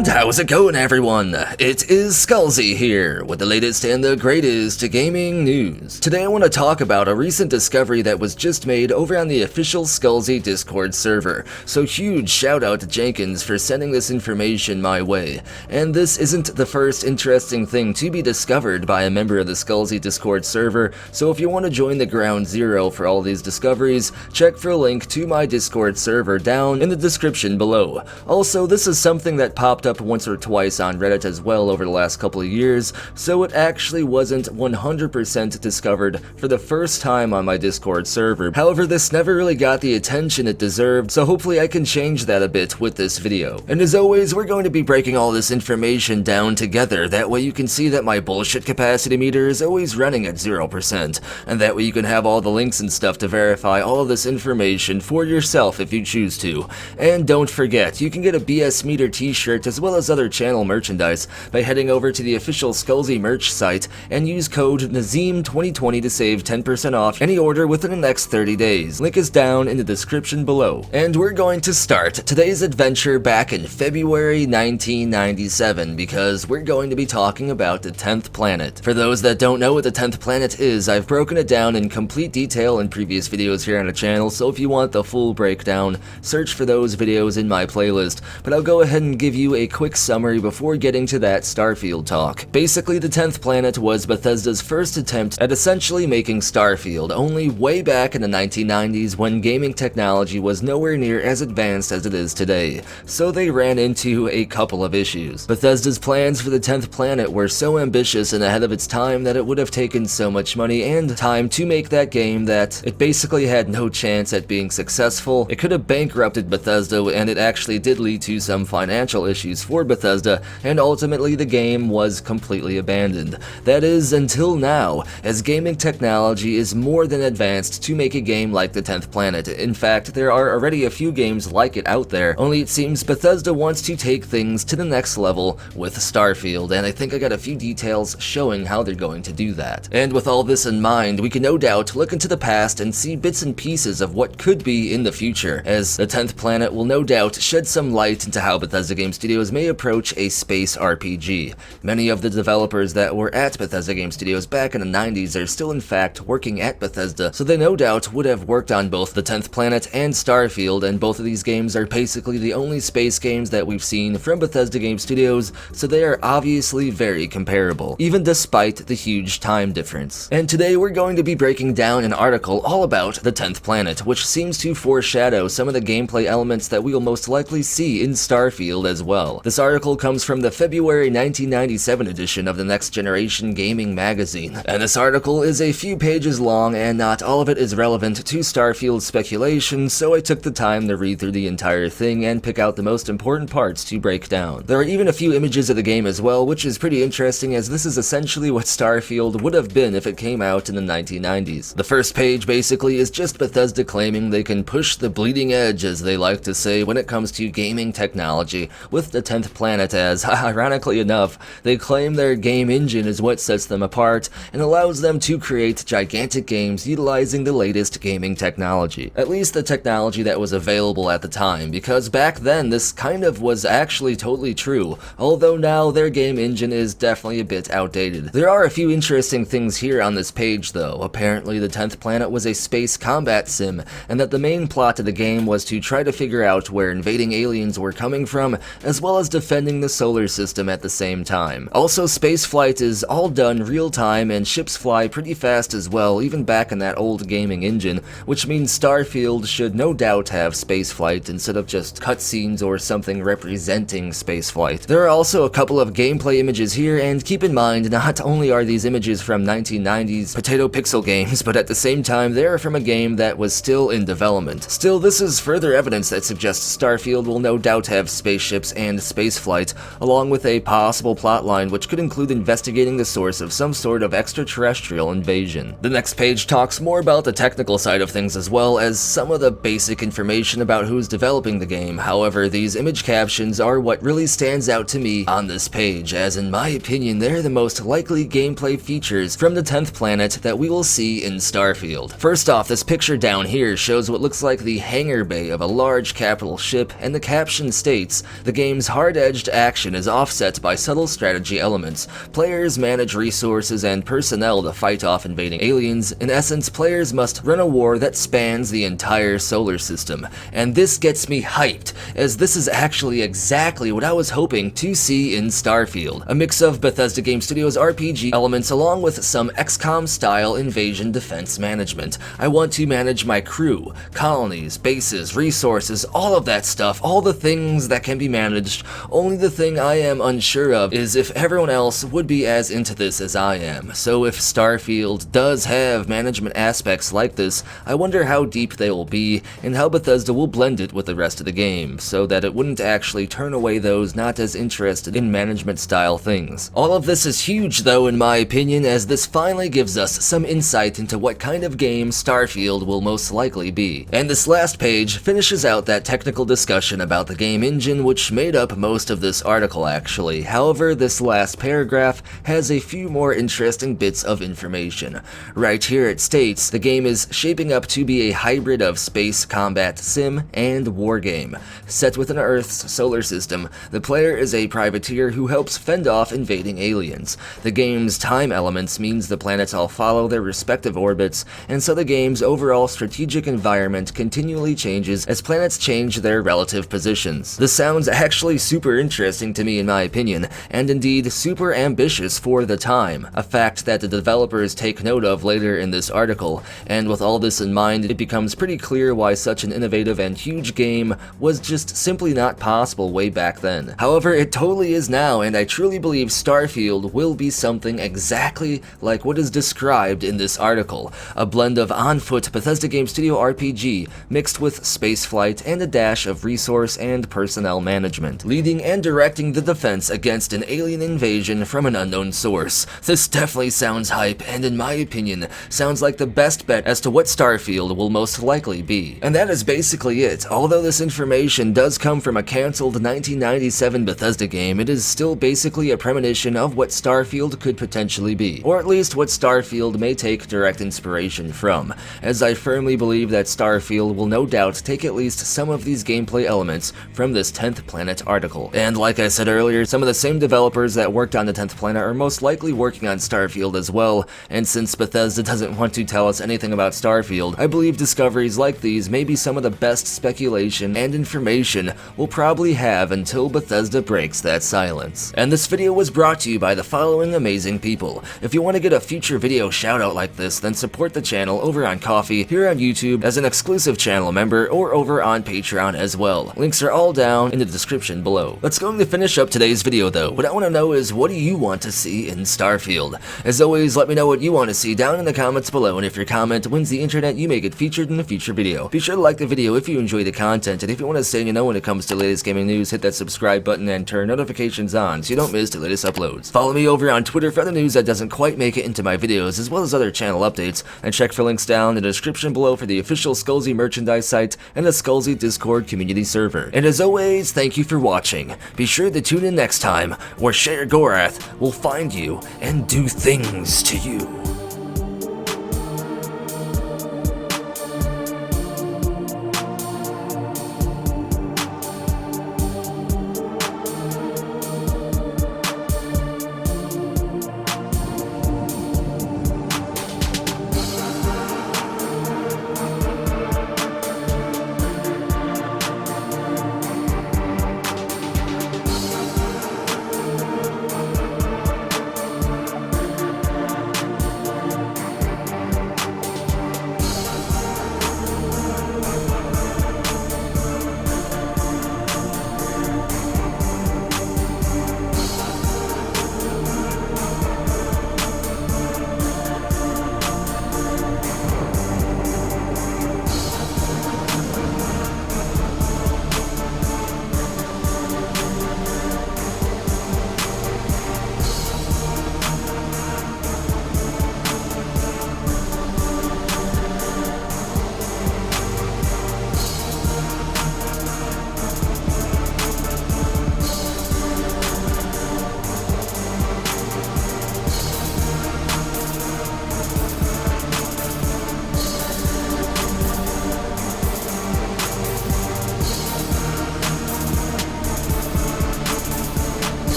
And how's it going, everyone? It is Skullzi here with the latest and the greatest gaming news. Today I want to talk about a recent discovery that was just made over on the official Skullzi Discord server, so huge shout out to Jenkins for sending this information my way. And this isn't the first interesting thing to be discovered by a member of the Skullzi Discord server, so if you want to join the ground zero for all these discoveries, check for a link to my Discord server down in the description below. Also, this is something that popped up once or twice on Reddit as well over the last couple of years, so it actually wasn't 100% discovered for the first time on my Discord server. However, this never really got the attention it deserved, so hopefully I can change that a bit with this video. And as always, we're going to be breaking all this information down together, that way you can see that my bullshit capacity meter is always running at 0%, and that way you can have all the links and stuff to verify all of this information for yourself if you choose to. And don't forget, you can get a BS Meter t-shirt as well as other channel merchandise by heading over to the official Skullzi merch site and use code NAZEEM2020 to save 10% off any order within the next 30 days. Link is down in the description below. And we're going to start today's adventure back in February 1997 because we're going to be talking about the 10th planet. For those that don't know what the 10th planet is, I've broken it down in complete detail in previous videos here on the channel, so if you want the full breakdown, search for those videos in my playlist, but I'll go ahead and give you a quick summary before getting to that Starfield talk. Basically, the 10th planet was Bethesda's first attempt at essentially making Starfield, only way back in the 1990s when gaming technology was nowhere near as advanced as it is today, so they ran into a couple of issues. Bethesda's plans for the 10th planet were so ambitious and ahead of its time that it would have taken so much money and time to make that game that it basically had no chance at being successful. It could have bankrupted Bethesda, and it actually did lead to some financial issues for Bethesda, and ultimately the game was completely abandoned. That is, until now, as gaming technology is more than advanced to make a game like the 10th planet. In fact, there are already a few games like it out there, only it seems Bethesda wants to take things to the next level with Starfield, and I think I got a few details showing how they're going to do that. And with all this in mind, we can no doubt look into the past and see bits and pieces of what could be in the future, as the 10th planet will no doubt shed some light into how Bethesda Game Studios may approach a space RPG. Many of the developers that were at Bethesda Game Studios back in the 90s are still in fact working at Bethesda, so they no doubt would have worked on both the 10th planet and Starfield, and both of these games are basically the only space games that we've seen from Bethesda Game Studios, so they are obviously very comparable, even despite the huge time difference. And today we're going to be breaking down an article all about the 10th planet, which seems to foreshadow some of the gameplay elements that we will most likely see in Starfield as well. This article comes from the February 1997 edition of the Next Generation Gaming magazine, and this article is a few pages long and not all of it is relevant to Starfield speculation, so I took the time to read through the entire thing and pick out the most important parts to break down. There are even a few images of the game as well, which is pretty interesting as this is essentially what Starfield would have been if it came out in the 1990s. The first page basically is just Bethesda claiming they can push the bleeding edge, as they like to say, when it comes to gaming technology with the 10th planet, as, ironically enough, they claim their game engine is what sets them apart and allows them to create gigantic games utilizing the latest gaming technology. At least the technology that was available at the time, because back then this kind of was actually totally true, although now their game engine is definitely a bit outdated. There are a few interesting things here on this page though. Apparently the 10th planet was a space combat sim, and that the main plot of the game was to try to figure out where invading aliens were coming from, as well as defending the solar system at the same time. Also, spaceflight is all done real time and ships fly pretty fast as well, even back in that old gaming engine, which means Starfield should no doubt have spaceflight instead of just cutscenes or something representing spaceflight. There are also a couple of gameplay images here, and keep in mind, not only are these images from 1990s potato pixel games, but at the same time they are from a game that was still in development. Still, this is further evidence that suggests Starfield will no doubt have spaceships and spaceflight, along with a possible plotline which could include investigating the source of some sort of extraterrestrial invasion. The next page talks more about the technical side of things as well as some of the basic information about who's developing the game. However, these image captions are what really stands out to me on this page, as in my opinion they're the most likely gameplay features from the 10th planet that we will see in Starfield. First off, this picture down here shows what looks like the hangar bay of a large capital ship, and the caption states, "The game's hard-edged action is offset by subtle strategy elements. Players manage resources and personnel to fight off invading aliens. In essence, players must run a war that spans the entire solar system. And this gets me hyped, as this is actually exactly what I was hoping to see in Starfield. A mix of Bethesda Game Studios RPG elements along with some XCOM-style invasion defense management. I want to manage my crew, colonies, bases, resources, all of that stuff, all the things that can be managed. Only the thing I am unsure of is if everyone else would be as into this as I am. So if Starfield does have management aspects like this, I wonder how deep they will be and how Bethesda will blend it with the rest of the game, so that it wouldn't actually turn away those not as interested in management style things. All of this is huge though in my opinion, as this finally gives us some insight into what kind of game Starfield will most likely be. And this last page finishes out that technical discussion about the game engine, which made up most of this article actually. However, this last paragraph has a few more interesting bits of information. Right here it states the game is shaping up to be a hybrid of space combat sim and wargame. Set within Earth's solar system, the player is a privateer who helps fend off invading aliens. The game's time elements means the planets all follow their respective orbits, and so the game's overall strategic environment continually changes as planets change their relative positions. This sounds actually super interesting to me in my opinion, and indeed super ambitious for the time, a fact that the developers take note of later in this article, and with all this in mind, it becomes pretty clear why such an innovative and huge game was just simply not possible way back then. However, it totally is now, and I truly believe Starfield will be something exactly like what is described in this article, a blend of on-foot Bethesda Game Studio RPG mixed with spaceflight and a dash of resource and personnel management, leading and directing the defense against an alien invasion from an unknown source. This definitely sounds hype, and in my opinion, sounds like the best bet as to what Starfield will most likely be. And that is basically it. Although this information does come from a cancelled 1997 Bethesda game, it is still basically a premonition of what Starfield could potentially be, or at least what Starfield may take direct inspiration from, as I firmly believe that Starfield will no doubt take at least some of these gameplay elements from this 10th Planet article. And like I said earlier, some of the same developers that worked on the 10th Planet are most likely working on Starfield as well, and since Bethesda doesn't want to tell us anything about Starfield, I believe discoveries like these may be some of the best speculation and information we'll probably have until Bethesda breaks that silence. And this video was brought to you by the following amazing people. If you want to get a future video shoutout like this, then support the channel over on Ko-fi, here on YouTube as an exclusive channel member, or over on Patreon as well. Links are all down in the description below. Let's go to finish up today's video though. What I want to know is, what do you want to see in Starfield? As always, let me know what you want to see down in the comments below, and if your comment wins the internet, you may get featured in a future video. Be sure to like the video if you enjoy the content, and if you want to stay in the know when it comes to latest gaming news, hit that subscribe button and turn notifications on so you don't miss the latest uploads. Follow me over on Twitter for other news that doesn't quite make it into my videos, as well as other channel updates, and check for links down in the description below for the official Skullzi merchandise site and the Skullzi Discord community server. And as always, thank you for watching. Be sure to tune in next time, where Shayer Gorath will find you and do things to you.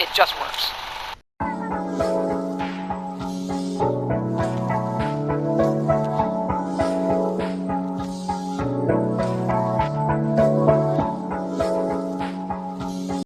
It just works.